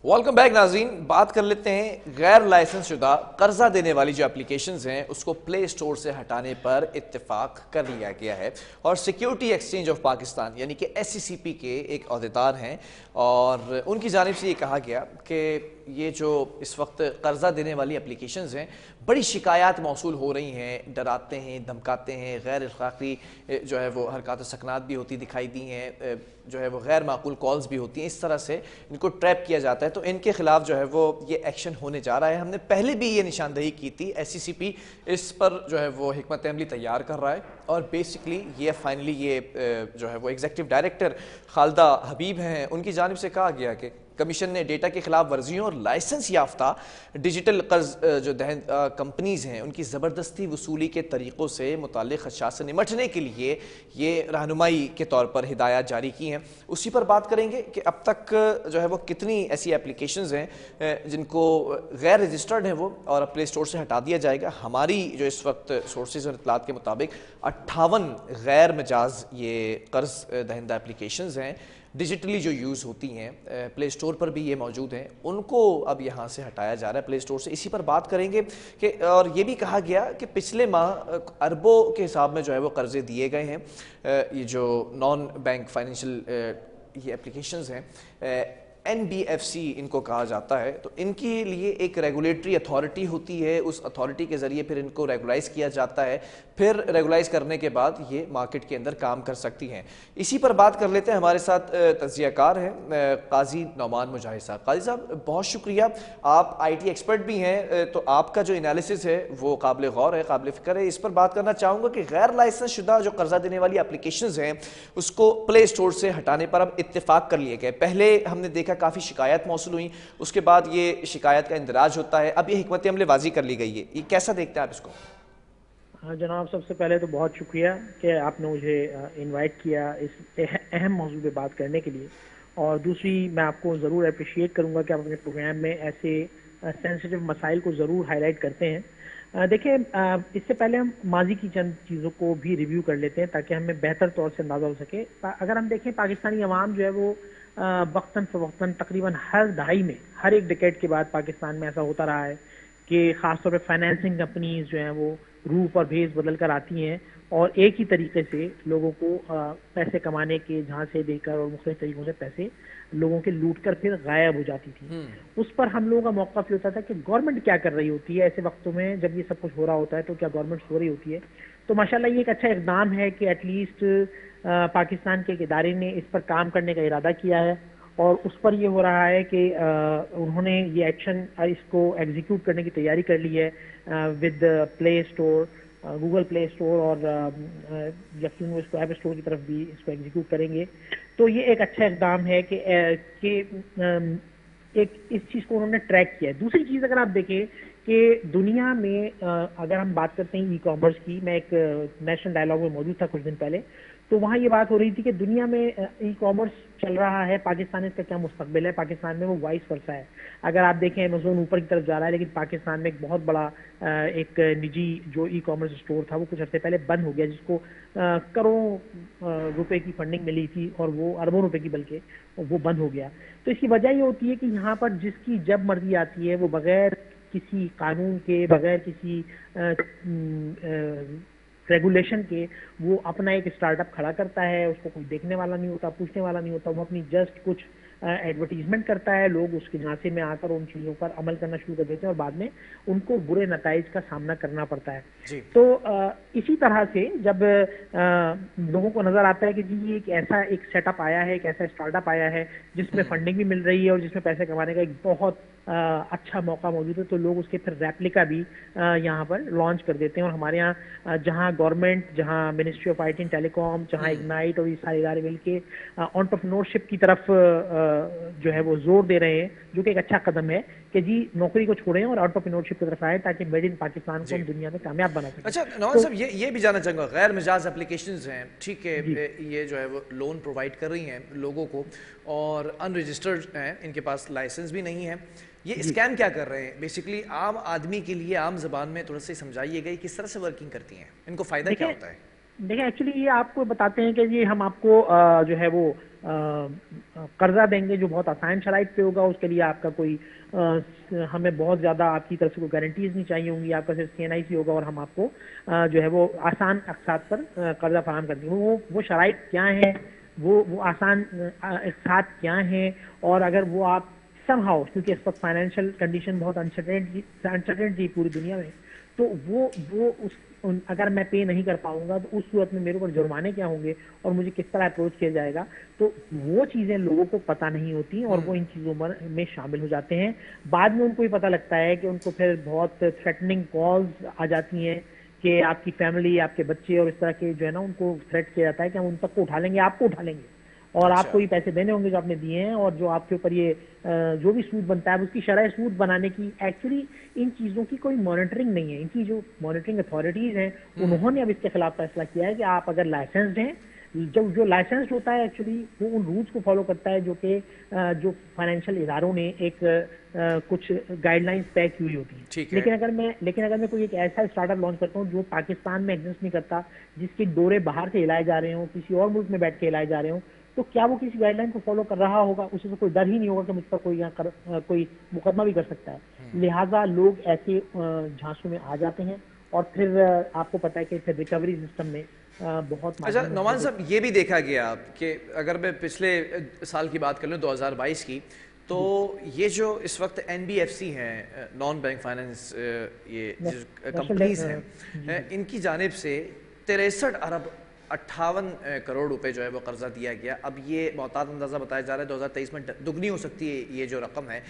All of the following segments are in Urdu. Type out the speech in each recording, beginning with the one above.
ویلکم بیک ناظرین. بات کر لیتے ہیں غیر لائسنس شدہ قرضہ دینے والی جو اپلیکیشنز ہیں اس کو پلے اسٹور سے ہٹانے پر اتفاق کر لیا گیا ہے. اور سیکیورٹی ایکسچینج آف پاکستان یعنی کہ SCCP کے ایک عہدیدار ہیں اور ان کی جانب سے یہ کہا گیا کہ یہ جو اس وقت قرضہ دینے والی اپلیکیشنز ہیں بڑی شکایات موصول ہو رہی ہیں، ڈراتے ہیں، دھمکاتے ہیں، غیر اخلاقی جو ہے وہ حرکات و سکنات بھی ہوتی دکھائی دی ہیں، جو ہے وہ غیر معقول کالز بھی ہوتی ہیں، اس طرح سے ان کو ٹریپ کیا جاتا ہے. تو ان کے خلاف جو ہے وہ یہ ایکشن ہونے جا رہا ہے. ہم نے پہلے بھی یہ نشاندہی کی تھی. SCCP اس پر جو ہے وہ حکمت عملی تیار کر رہا ہے اور بیسکلی یہ فائنلی یہ جو ہے وہ ایگزیکٹو ڈائریکٹر خالدہ حبیب ہیں، ان کی جانب سے کہا گیا کہ کمیشن نے ڈیٹا کی خلاف ورزیوں اور لائسنس یافتہ ڈیجیٹل قرض جو دہندہ کمپنیز ہیں ان کی زبردستی وصولی کے طریقوں سے متعلق خدشات سے نمٹنے کے لیے یہ رہنمائی کے طور پر ہدایات جاری کی ہیں. اسی پر بات کریں گے کہ اب تک جو ہے وہ کتنی ایسی اپلیکیشنز ہیں جن کو غیر رجسٹرڈ ہیں وہ اور پلے اسٹور سے ہٹا دیا جائے گا. ہماری جو اس وقت سورسز اور اطلاعات کے مطابق 58 غیر مجاز یہ قرض دہندہ اپلیکیشنز ہیں ڈیجیٹلی جو یوز ہوتی ہیں، پلے اسٹور پر بھی یہ موجود ہیں، ان کو اب یہاں سے ہٹایا جا رہا ہے پلے اسٹور سے. اسی پر بات کریں گے کہ اور یہ بھی کہا گیا کہ پچھلے ماہ اربوں کے حساب میں جو ہے وہ قرضے دیے گئے ہیں. یہ جو نان بینک فائنینشیل یہ اپلیکیشنز ہیں NBFC ان کو کہا جاتا ہے، تو ان کے لیے ایک ریگولیٹری اتھارٹی ہوتی ہے. اس اتھارٹی کے ذریعے پھر ان کو ریگولائز کیا جاتا ہے، پھر ریگولائز کرنے کے بعد یہ مارکیٹ کے اندر کام کر سکتی ہیں. اسی پر بات کر لیتے ہیں. ہمارے ساتھ تجزیہ کار ہیں قاضی نعمان مجاہد صاحب. قاضی صاحب بہت شکریہ، آپ IT ایکسپرٹ بھی ہیں تو آپ کا جو انالیسس ہے وہ قابل غور ہے، قابل فکر ہے. اس پر بات کرنا چاہوں گا کہ غیر لائسنس شدہ جو قرضہ دینے والی اپلیکیشنز ہیں اس کو پلے اسٹور سے ہٹانے پر اب اتفاق کر لیے گئے. پہلے ہم نے دیکھا کافی شکایات موصول ہوئیں، اس کے بعد یہ شکایت کا اندراج ہوتا ہے، اب یہ حکمت عمل واضح کر لی گئی ہے. یہ کیسا دیکھتے ہیں آپ اس کو؟ ہاں جناب، سب سے پہلے تو بہت شکریہ کہ آپ نے مجھے انوائٹ کیا اس اہم موضوع پہ بات کرنے کے لیے. اور دوسری میں آپ کو ضرور اپریشیٹ کروں گا کہ آپ اپنے پروگرام میں ایسے سینسیٹیو مسائل کو ضرور ہائی لائٹ کرتے ہیں. دیکھیں، اس سے پہلے ہم ماضی کی چند چیزوں کو بھی ریویو کر لیتے ہیں تاکہ ہمیں بہتر طور سے اندازہ ہو سکے. اگر ہم دیکھیں پاکستانی عوام جو ہے وہ وقتاً فوقتاً تقریباً ہر دہائی میں، ہر ایک ڈیکیڈ کے بعد پاکستان میں ایسا ہوتا رہا ہے کہ خاص طور پہ فائنینسنگ کمپنیز جو ہیں وہ روپ اور بھیس بدل کر آتی ہیں اور ایک ہی طریقے سے لوگوں کو پیسے کمانے کے جھانسے دے کر اور مختلف طریقوں سے پیسے لوگوں کے لوٹ کر پھر غائب ہو جاتی تھی. اس پر ہم لوگوں کا موقف یہ ہوتا تھا کہ گورنمنٹ کیا کر رہی ہوتی ہے ایسے وقتوں میں جب یہ سب کچھ ہو رہا ہوتا ہے، تو کیا گورنمنٹ سو رہی ہوتی ہے. تو ماشاءاللہ یہ ایک اچھا اقدام ہے کہ ایٹ لیسٹ پاکستان کے ایک ادارے نے اس پر کام کرنے کا ارادہ کیا ہے اور اس پر یہ ہو رہا ہے کہ انہوں نے یہ ایکشن اس کو ایگزیکیوٹ کرنے کی تیاری کر لی ہے with play store, Google Play store, اور یقیناً اس کو ایپ اسٹور کی طرف بھی اس کو ایگزیکیوٹ کریں گے. تو یہ ایک اچھا اقدام ہے کہ ایک اس چیز کو انہوں نے ٹریک کیا ہے. دوسری چیز اگر آپ دیکھیں کہ دنیا میں اگر ہم بات کرتے ہیں ای کامرس کی، میں ایک نیشنل ڈائلاگ میں موجود تھا کچھ دن پہلے، تو وہاں یہ بات ہو رہی تھی کہ دنیا میں ای کامرس چل رہا ہے، پاکستان اس کا کیا مستقبل ہے. پاکستان میں وہ وائس ورسا ہے. اگر آپ دیکھیں امیزون اوپر کی طرف جا رہا ہے، لیکن پاکستان میں ایک بہت بڑا ایک نجی جو ای کامرس اسٹور تھا وہ کچھ عرصے پہلے بند ہو گیا، جس کو کروڑوں روپے کی فنڈنگ ملی تھی اور وہ اربوں روپے کی، بلکہ وہ بند ہو گیا. تو اس کی وجہ یہ ہوتی ہے کہ یہاں پر جس کی جب مرضی آتی ہے وہ بغیر کسی قانون کے، بغیر کسی ریگولیشن کے وہ اپنا ایک اسٹارٹ اپ کھڑا کرتا ہے. اس کو کوئی دیکھنے والا نہیں ہوتا، پوچھنے والا نہیں ہوتا، وہ اپنی جسٹ کچھ ایڈورٹیزمنٹ کرتا ہے. لوگ اس کے جھانسے میں آ کر ان چیزوں پر عمل کرنا شروع کر دیتے ہیں اور بعد میں ان کو برے نتائج کا سامنا کرنا پڑتا ہے. تو اسی طرح سے جب لوگوں کو نظر آتا ہے کہ جی یہ ایک ایسا ایک سیٹ اپ آیا ہے، ایک ایسا اسٹارٹ اپ آیا ہے جس میں فنڈنگ بھی مل رہی ہے اور جس میں پیسے کمانے کا ایک بہت اچھا موقع موجود ہے، تو لوگ اس کے پھر ریپلیکا بھی یہاں پر لانچ کر دیتے ہیں. اور ہمارے یہاں جہاں گورنمنٹ، جہاں منسٹری آف IT اینڈ ٹیلی کام، جہاں اگنائٹ اور یہ سارے ادارے مل کے انٹرپرینورشپ کی طرف جو ہے وہ زور دے رہے ہیں، جو کہ ایک اچھا قدم ہے کہ جی نوکری کو چھوڑیں اور انٹرپرینورشپ کی طرف آئیں تاکہ میڈ ان پاکستان کو ہم دنیا میں کامیاب بنا سکیں. اچھا نواز صاحب، یہ بھی جاننا چاہوں گا، غیر مجاز اپلیکیشنز ہیں، ٹھیک ہے، یہ جو ہے وہ لون پرووائڈ کر رہی ہیں لوگوں کو اور ان رجسٹرڈ ہیں، ان کے پاس لائسنس بھی نہیں ہے. یہ اسکیم کیا کر رہے ہیں بیسیکلی عام آدمی کے لیے عام زبان میں تھوڑا سا سمجھائیے گا کس طرح سے ورکنگ کرتی ہیں، ان کو فائدہ کیا ہوتا ہے؟ دیکھیں ایکچولی یہ آپ کو بتاتے ہیں کہ یہ ہم آپ کو جو ہے وہ قرضہ دیں گے جو بہت آسان شرائط پہ ہوگا. اس کے لیے آپ کا کوئی ہمیں بہت زیادہ آپ کی طرف سے کوئی گارنٹیز نہیں چاہیے ہوں گی. آپ کا صرف CNIC ہوگا اور ہم آپ کو جو ہے وہ آسان اقساط پر قرضہ فراہم کر دیں گے. وہ شرائط کیا ہیں, وہ آسان اقساط کیا ہیں, اور اگر وہ آپ سم ہاؤ, کیونکہ اس وقت فائنینشیل کنڈیشن بہت انسرٹن تھی پوری دنیا میں, تو وہ اگر میں پے نہیں کر پاؤں گا تو اس صورت میں میرے اوپر جرمانے کیا ہوں گے اور مجھے کس طرح اپروچ کیا جائے گا. تو وہ چیزیں لوگوں کو پتہ نہیں ہوتی اور وہ ان چیزوں میں شامل ہو جاتے ہیں. بعد میں ان کو یہ پتہ لگتا ہے کہ ان کو پھر بہت تھریٹننگ کالز آ جاتی ہیں کہ آپ کی فیملی, آپ کے بچے اور اس طرح کے جو ہے نا ان کو تھریٹ کیا جاتا ہے کہ ہم ان تک کو اٹھا لیں گے, آپ کو اٹھا لیں گے, اور آپ اچھا. کو یہ پیسے دینے ہوں گے جو آپ نے دیے ہیں, اور جو آپ کے اوپر یہ جو بھی سود بنتا ہے اس کی شرح سود بنانے کی. ایکچولی ان چیزوں کی کوئی مانیٹرنگ نہیں ہے. ان کی جو مانیٹرنگ اتھارٹیز ہیں انہوں نے اب اس کے خلاف فیصلہ کیا ہے کہ آپ اگر لائسنسڈ ہیں, جو لائسنسڈ ہوتا ہے ایکچولی وہ ان رولز کو فالو کرتا ہے جو کہ جو فائنینشیل اداروں نے ایک کچھ گائیڈ لائنس طے کی ہوئی ہوتی ہیں. ٹھیک ہے. لیکن اگر میں کوئی ایک ایسا اسٹارٹ اپ لانچ کرتا ہوں جو پاکستان میں ایگزسٹ نہیں کرتا, جس کے دورے باہر سے ہلائے جا رہے ہوں, کسی اور ملک میں بیٹھ کے ہلائے جا رہے ہوں, تو کیا وہ کسی گائیڈ لائن کو فالو کر رہا ہوگا؟ اسے تو کوئی ڈر ہی نہیں ہوگا کہ مجھ پر کوئی مقدمہ بھی کر سکتا ہے. لہٰذا لوگ ایسے جھانسوں میں آ جاتے ہیں اور پھر آپ کو پتہ ہے کہ پھر ریکوری سسٹم میں بہت اچھا نعمان صاحب, یہ بھی دیکھا گیا کہ اگر میں پچھلے سال کی بات کر لوں 2022 کی, تو یہ جو اس وقت NBFC ہیں, نان بینک فائنینس, یہ کمپنیز ہیں, ان کی جانب سے 63 ارب 58 کروڑ روپے جو ہے وہ قرضہ دیا گیا. اب یہ محتاط اندازہ بتایا جا رہا ہے 2023 میں دگنی ہو سکتی ہے یہ جو رقم ہے.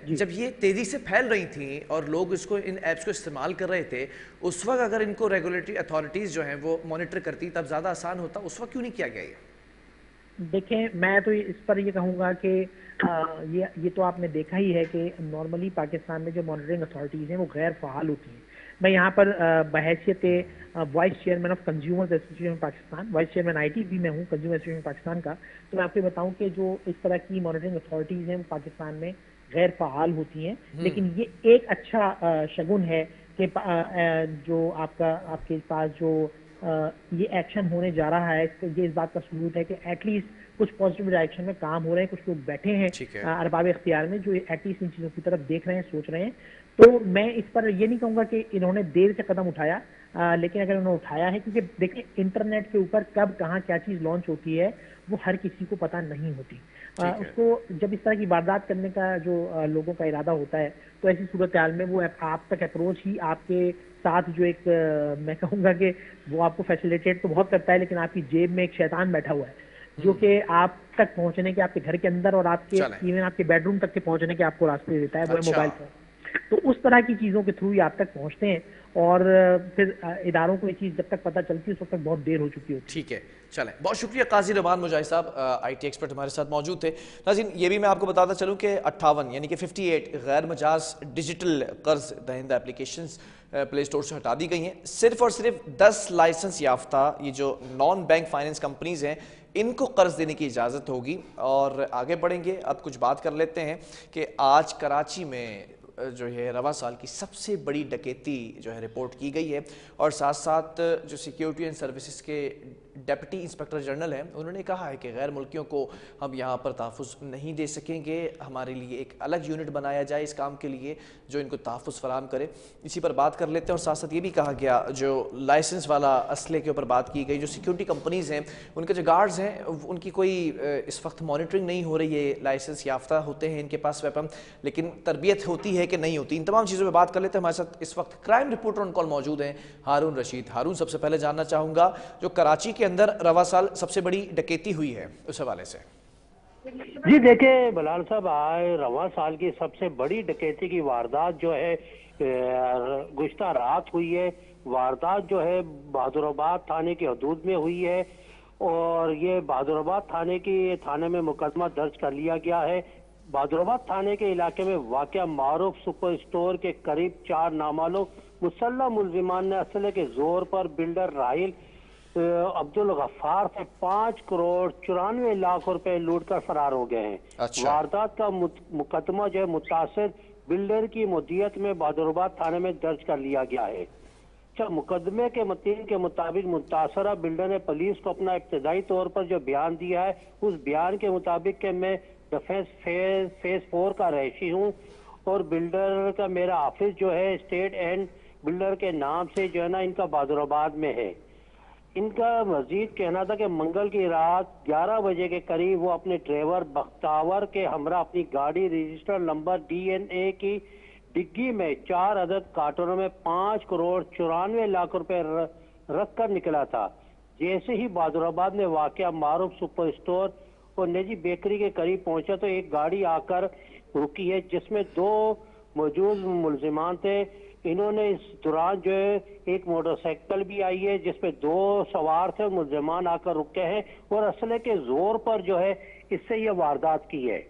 جب یہ تیزی سے پھیل رہی تھیں اور لوگ اس کو ان ایپس کو استعمال کر رہے تھے, اس وقت اگر ان کو ریگولیٹری اتھارٹیز جو ہیں وہ مانیٹر کرتی تب زیادہ آسان ہوتا, اس وقت کیوں نہیں کیا گیا یہ؟ دیکھیں میں تو اس پر یہ کہوں گا کہ یہ تو آپ نے دیکھا ہی ہے کہ نارملی پاکستان میں جو مانیٹرنگ اتھارٹیز ہیں وہ غیر فعال ہوتی ہیں. میں یہاں پر بحیثیت vice chairman of consumers association Pakistan, vice chairman IT بھی میں ہوں کنزیومر ایسوسیشن پاکستان کا, تو میں آپ کو بتاؤں کہ جو اس طرح کی مانیٹرنگ اتھارٹیز ہیں پاکستان میں غیر فعال ہوتی ہیں. لیکن یہ ایک اچھا شگن ہے کہ جو آپ کے پاس جو یہ ایکشن ہونے جا رہا ہے, یہ اس بات کا ثبوت ہے کہ ایٹ لیسٹ کچھ پازیٹیو ڈائریکشن میں کام ہو رہے ہیں. کچھ لوگ بیٹھے ہیں ارباب اختیار میں جو ایٹ لیسٹ ان چیزوں کی طرف دیکھ رہے ہیں, سوچ رہے ہیں. تو میں اس پر یہ نہیں کہوں گا کہ انہوں نے دیر سے قدم اٹھایا, لیکن اگر انہوں نے اٹھایا ہے, کیونکہ دیکھیں انٹرنیٹ کے اوپر کب کہاں کیا چیز لانچ ہوتی ہے وہ ہر کسی کو پتہ نہیں ہوتی. اس کو جب اس طرح کی واردات کرنے کا جو لوگوں کا ارادہ ہوتا ہے تو ایسی صورتحال میں وہ آپ تک اپروچ ہی آپ کے ساتھ جو ایک میں کہوں گا کہ وہ آپ کو فیسیلیٹیٹ تو بہت کرتا ہے, لیکن آپ کی جیب میں ایک شیطان بیٹھا ہوا ہے جو کہ آپ تک پہنچنے کے, آپ کے گھر کے اندر اور آپ کے ایون آپ کے بیڈ روم تک کے پہنچنے کے آپ کو راستے دیتا ہے, وہ ہے موبائل فون. تو اس طرح کی چیزوں کے تھرو ہی آپ تک پہنچتے ہیں, اور پھر اداروں کو یہ چیز جب تک پتہ چلتی ہے اس وقت تک بہت دیر ہو چکی ہوتی ہے. ٹھیک ہے, چلیں, بہت شکریہ قاضی نعمان مجاہد صاحب, IT ایکسپرٹ ہمارے ساتھ موجود تھے. ناظرین یہ بھی میں آپ کو بتاتا چلوں کہ 58 یعنی کہ 58 غیر مجاز ڈیجیٹل قرض دہندہ اپلیکیشنز پلے اسٹور سے ہٹا دی گئی ہیں. صرف اور صرف 10 لائسنس یافتہ یہ جو نان بینک فائنینس کمپنیز ہیں ان کو قرض دینے کی اجازت ہوگی. اور آگے بڑھیں گے, اب کچھ بات کر لیتے ہیں کہ آج کراچی میں جو ہے رواں سال کی سب سے بڑی ڈکیتی جو ہے رپورٹ کی گئی ہے, اور ساتھ ساتھ جو سیکیورٹی اینڈ سروسز کے ڈپٹی انسپیکٹر جنرل ہیں انہوں نے کہا ہے کہ غیر ملکیوں کو ہم یہاں پر تحفظ نہیں دے سکیں گے, ہمارے لیے ایک الگ یونٹ بنایا جائے اس کام کے لیے جو ان کو تحفظ فراہم کرے. اسی پر بات کر لیتے ہیں, اور ساتھ ساتھ یہ بھی کہا گیا جو لائسنس والا اسلحے کے اوپر بات کی گئی, جو سیکیورٹی کمپنیز ہیں ان کے جو گارڈز ہیں ان کی کوئی اس وقت مانیٹرنگ نہیں ہو رہی ہے. لائسنس یافتہ ہوتے ہیں ان کے پاس ویپن, لیکن تربیت ہوتی ہے کہ نہیں ہوتی. ان تمام چیزوں پہ بات کر لیتے ہیں. ہمارے ساتھ اس وقت کرائم رپورٹر ان کال موجود ہیں ہارون رشید. ہارون, سب سے پہلے جاننا چاہوں گا جو کراچی کے اندر رواں سال سب سے بڑی ڈکیتی ہوئی ہے اس حوالے سے. جی دیکھیں بلال صاحب, آئے رواں سال کی سب سے بڑی ڈکیتی کی واردات جو ہے گزشتہ رات ہوئی ہے. واردات جو ہے بہادر آباد تھانے کی حدود میں ہوئی ہے, اور یہ بہادر آباد تھانے میں مقدمہ درج کر لیا گیا ہے. بہادر آباد تھانے کے علاقے میں واقع معروف سپر اسٹور کے قریب 4 نامعلوم مسلح ملزمان نے اسلحے کے زور پر بلڈر راحیل عبدالغفار سے 5 کروڑ 94 لاکھ روپے لوٹ کر فرار ہو گئے ہیں. واردات کا مقدمہ جو ہے متاثر بلڈر کی مدیت میں بہادر آباد تھانے میں درج کر لیا گیا ہے. اچھا، مقدمے کے متین کے مطابق متاثرہ بلڈر نے پولیس کو اپنا ابتدائی طور پر جو بیان دیا ہے اس بیان کے مطابق کہ میں ڈیفنس فیز 4 کا رہائشی ہوں اور بلڈر کا میرا آفس جو ہے اسٹیٹ اینڈ بلڈر کے نام سے جو ہے نا ان کا بہادر آباد میں ہے۔ ان کا مزید کہنا تھا کہ منگل کی رات 11 بجے کے قریب وہ اپنے ڈرائیور بختاور کے ہمراہ اپنی گاڑی رجسٹر نمبر DNA کی ڈگی میں 4 عدد کارٹونوں میں 5 کروڑ 94 لاکھ روپے رکھ کر نکلا تھا۔ جیسے ہی بہادر آباد میں واقع معروف سپر اسٹور اور نجی بیکری کے قریب پہنچا تو ایک گاڑی آ کر رکی ہے جس میں 2 موجود ملزمان تھے۔ انہوں نے اس دوران جو ہے ایک موٹر سائیکل بھی آئی ہے جس پہ 2 سوار تھے، ملزمان آ کر رکے ہیں اور اسلحے کے زور پر جو ہے اس سے یہ واردات کی ہے۔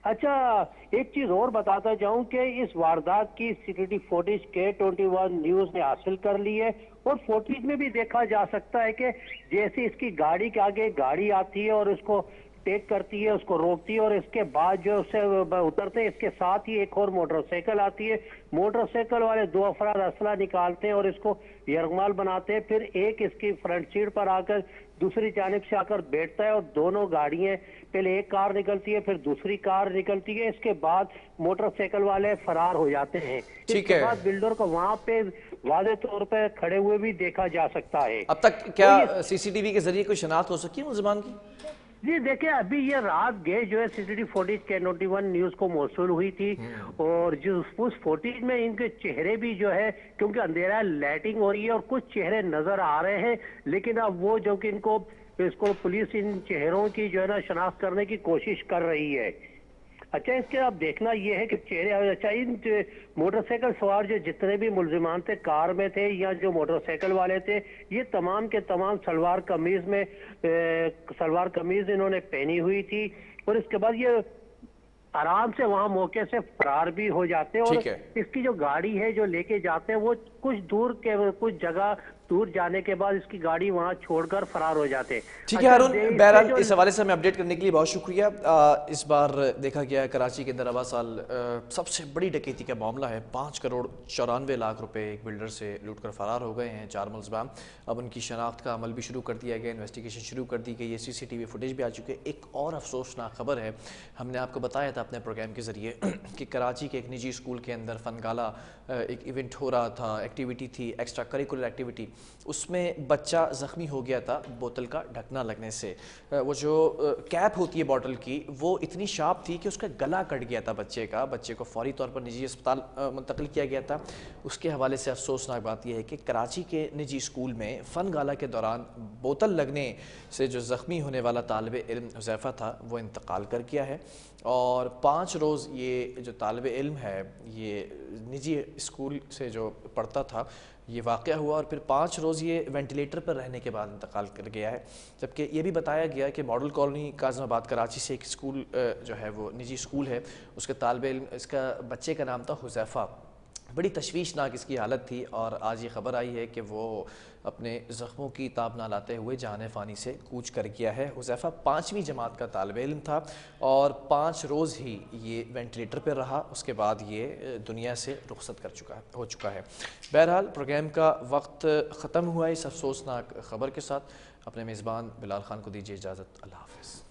اچھا، ایک چیز اور بتاتا جاؤں کہ اس واردات کی سیکورٹی فوٹیج K21 نیوز نے حاصل کر لی ہے اور فوٹیج میں بھی دیکھا جا سکتا ہے کہ جیسے اس کی گاڑی کے آگے گاڑی آتی ہے اور اس کو ٹیک کرتی ہے، اس کو روکتی ہے اور اس کے بعد جو اس سے اترتے ہیں، اس کے ساتھ ہی ایک اور موٹر سائیکل آتی ہے۔ موٹر سائیکل والے 2 افراد اسلحہ نکالتے ہیں اور اس کو یرغمال بناتے ہیں، پھر ایک اس کی فرنٹ سیٹ پر آ کر دوسری جانب سے آ کر بیٹھتا ہے اور دونوں گاڑیاں، پہلے ایک کار نکلتی ہے پھر دوسری کار نکلتی ہے، اس کے بعد موٹر سائیکل والے فرار ہو جاتے ہیں۔ اس کے بعد بلڈر کو وہاں پہ واضح طور پہ کھڑے ہوئے بھی دیکھا جا سکتا ہے۔ اب تک کیا CCTV کے ذریعے کوئی شناخت ہو سکی ملزمان کی؟ جی دیکھیں، ابھی یہ رات گئے جو ہے CCTV فوٹیج K91 نیوز کو موصول ہوئی تھی اور اس فوٹیج میں ان کے چہرے بھی جو ہے، کیونکہ اندھیرا ہے، لائٹنگ ہو رہی ہے اور کچھ چہرے نظر آ رہے ہیں، لیکن اب وہ جو کہ اس کو پولیس ان چہروں کی جو ہے نا شناخت کرنے کی کوشش کر رہی ہے۔ اچھا، اس کے اب دیکھنا یہ ہے کہ چہرے، اچھا ان موٹر سائیکل سوار جو جتنے بھی ملزمان تھے کار میں تھے یا جو موٹر سائیکل والے تھے، یہ تمام کے تمام سلوار قمیض انہوں نے پہنی ہوئی تھی اور اس کے بعد یہ آرام سے وہاں موقع سے فرار بھی ہو جاتے ہیں اور اس کی جو گاڑی ہے جو لے کے جاتے ہیں وہ کچھ جگہ دور جانے کے بعد اس کی گاڑی وہاں چھوڑ کر فرار ہو جاتے ہیں۔ ٹھیک ہے ہارون، بہرحال اس حوالے سے ہمیں اپڈیٹ کرنے کے لیے بہت شکریہ۔ اس بار دیکھا گیا ہے کراچی کے اندر رواں سال سب سے بڑی ڈکیتی کا معاملہ ہے۔ 5 کروڑ 94 لاکھ روپے ایک بلڈر سے لوٹ کر فرار ہو گئے ہیں 4 ملزمان۔ اب ان کی شناخت کا عمل بھی شروع کر دیا گیا، انویسٹیگیشن شروع کر دی گئی ہے، CCTV فوٹیج بھی آ چکے۔ ایک اور افسوسناک خبر ہے، ہم نے آپ کو بتایا تھا اپنے پروگرام کے ذریعے کہ کراچی کے ایک نجی اسکول کے اندر فن گالا ایک ایونٹ ہو رہا تھا، ایکٹیویٹی تھی، ایکسٹرا کریکولر ایکٹیویٹی، اس میں بچہ زخمی ہو گیا تھا بوتل کا ڈھکنا لگنے سے۔ وہ جو کیپ ہوتی ہے بوتل کی وہ اتنی شارپ تھی کہ اس کا گلا کٹ گیا تھا بچے کو فوری طور پر نجی اسپتال منتقل کیا گیا تھا۔ اس کے حوالے سے افسوسناک بات یہ ہے کہ کراچی کے نجی اسکول میں فن گالا کے دوران بوتل لگنے سے جو زخمی ہونے والا طالب علم حذیفہ تھا وہ انتقال کر گیا ہے اور 5 روز یہ جو طالب علم ہے یہ نجی اسکول سے جو پڑھتا تھا یہ واقعہ ہوا اور پھر 5 روز یہ وینٹیلیٹر پر رہنے کے بعد انتقال کر گیا ہے۔ جبکہ یہ بھی بتایا گیا کہ ماڈل کالونی کاظم آباد کراچی سے ایک اسکول جو ہے وہ نجی اسکول ہے، اس کے طالب علم، اس کا بچے کا نام تھا حذیفہ۔ بڑی تشویشناک اس کی حالت تھی اور آج یہ خبر آئی ہے کہ وہ اپنے زخموں کی تاب نہ لاتے ہوئے جان فانی سے کوچ کر گیا ہے۔ حذیفہ 5ویں جماعت کا طالب علم تھا اور 5 روز ہی یہ وینٹیلیٹر پہ رہا، اس کے بعد یہ دنیا سے رخصت ہو چکا ہے۔ بہرحال پروگرام کا وقت ختم ہوا ہے اس افسوسناک خبر کے ساتھ۔ اپنے میزبان بلال خان کو دیجیے اجازت، اللہ حافظ۔